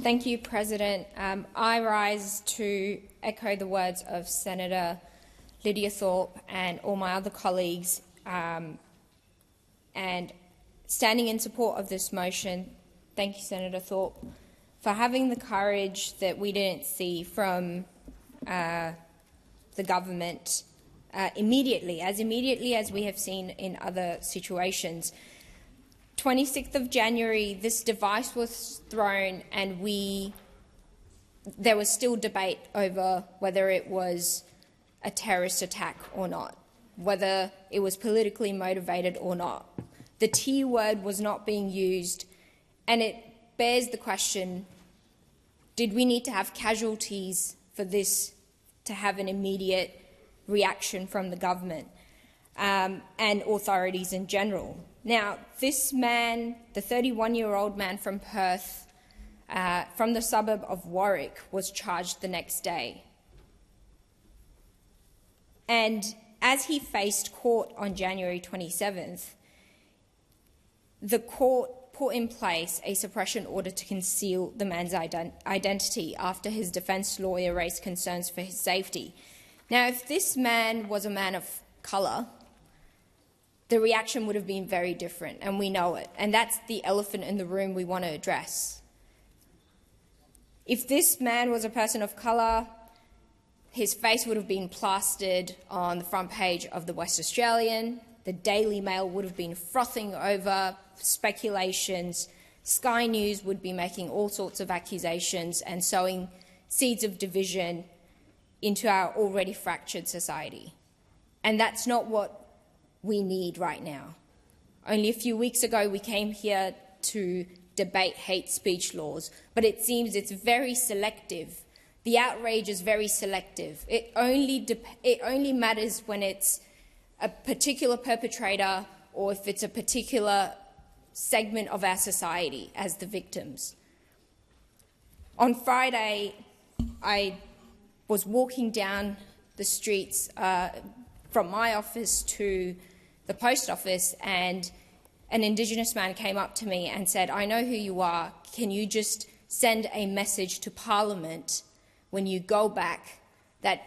Thank you, President. I rise to echo the words of Senator Lydia Thorpe and all my other colleagues, and standing in support of this motion. Thank you, Senator Thorpe, for having the courage that we didn't see from the government immediately as we have seen in other situations. 26th of January, this device was thrown and there was still debate over whether it was a terrorist attack or not, whether it was politically motivated or not. The T word was not being used, and it bears the question, did we need to have casualties for this to have an immediate reaction from the government and authorities in general? Now, this man, the 31-year-old man from Perth, from the suburb of Warwick, was charged the next day. And as he faced court on January 27th, the court put in place a suppression order to conceal the man's identity after his defence lawyer raised concerns for his safety. Now, if this man was a man of colour, the reaction would have been very different, and we know it. And that's the elephant in the room we want to address. If this man was a person of colour, his face would have been plastered on the front page of the West Australian. The Daily Mail would have been frothing over speculations. Sky News would be making all sorts of accusations and sowing seeds of division into our already fractured society. And that's not what we need right now. Only a few weeks ago we came here to debate hate speech laws, but it seems it's very selective. The outrage is very selective. It only matters when it's a particular perpetrator or if it's a particular segment of our society as the victims. On Friday, I was walking down the streets from my office to the post office, and an Indigenous man came up to me and said, "I know who you are. Can you just send a message to Parliament when you go back that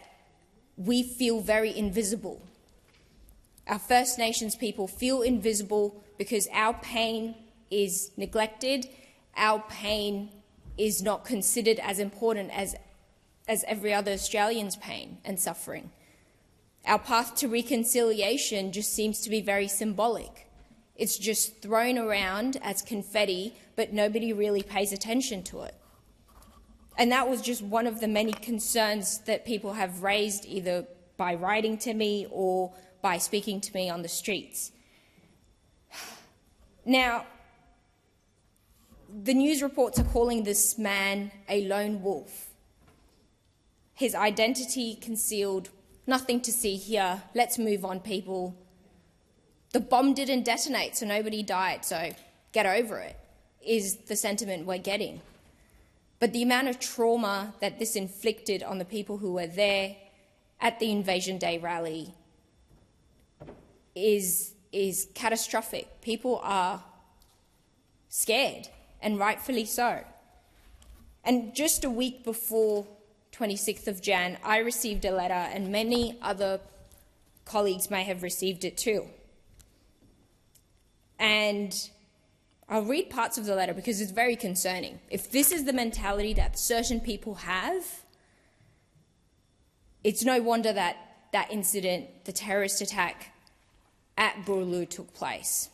we feel very invisible? Our First Nations people feel invisible because our pain is neglected, our pain is not considered as important as every other Australian's pain and suffering. Our path to reconciliation just seems to be very symbolic. It's just thrown around as confetti, but nobody really pays attention to it." And that was just one of the many concerns that people have raised, either by writing to me or by speaking to me on the streets. Now, the news reports are calling this man a lone wolf. His identity concealed, nothing to see here, let's move on, people. The bomb didn't detonate, so nobody died, so get over it, is the sentiment we're getting. But the amount of trauma that this inflicted on the people who were there at the Invasion Day rally is catastrophic. People are scared, and rightfully so. And just a week before 26th of Jan, I received a letter, and many other colleagues may have received it too. And I'll read parts of the letter because it's very concerning. If this is the mentality that certain people have, it's no wonder that that incident, the terrorist attack at Burulu, took place.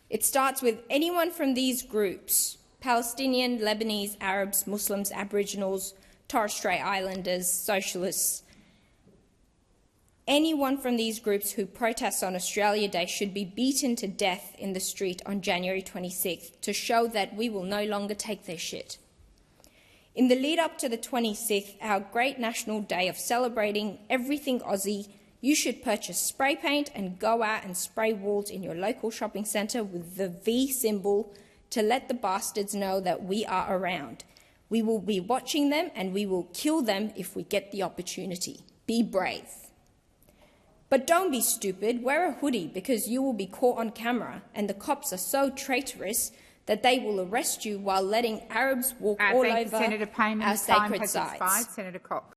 It starts with anyone from these groups: Palestinian, Lebanese, Arabs, Muslims, Aboriginals, Torres Strait Islanders, Socialists. Anyone from these groups who protests on Australia Day should be beaten to death in the street on January 26th to show that we will no longer take their shit. In the lead up to the 26th, our great national day of celebrating everything Aussie, you should purchase spray paint and go out and spray walls in your local shopping centre with the V symbol to let the bastards know that we are around. We will be watching them and we will kill them if we get the opportunity. Be brave. But don't be stupid. Wear a hoodie because you will be caught on camera, and the cops are so traitorous that they will arrest you while letting Arabs walk all Thank over you, Senator Payman. our Time sacred has sites. expired. Senator Cox.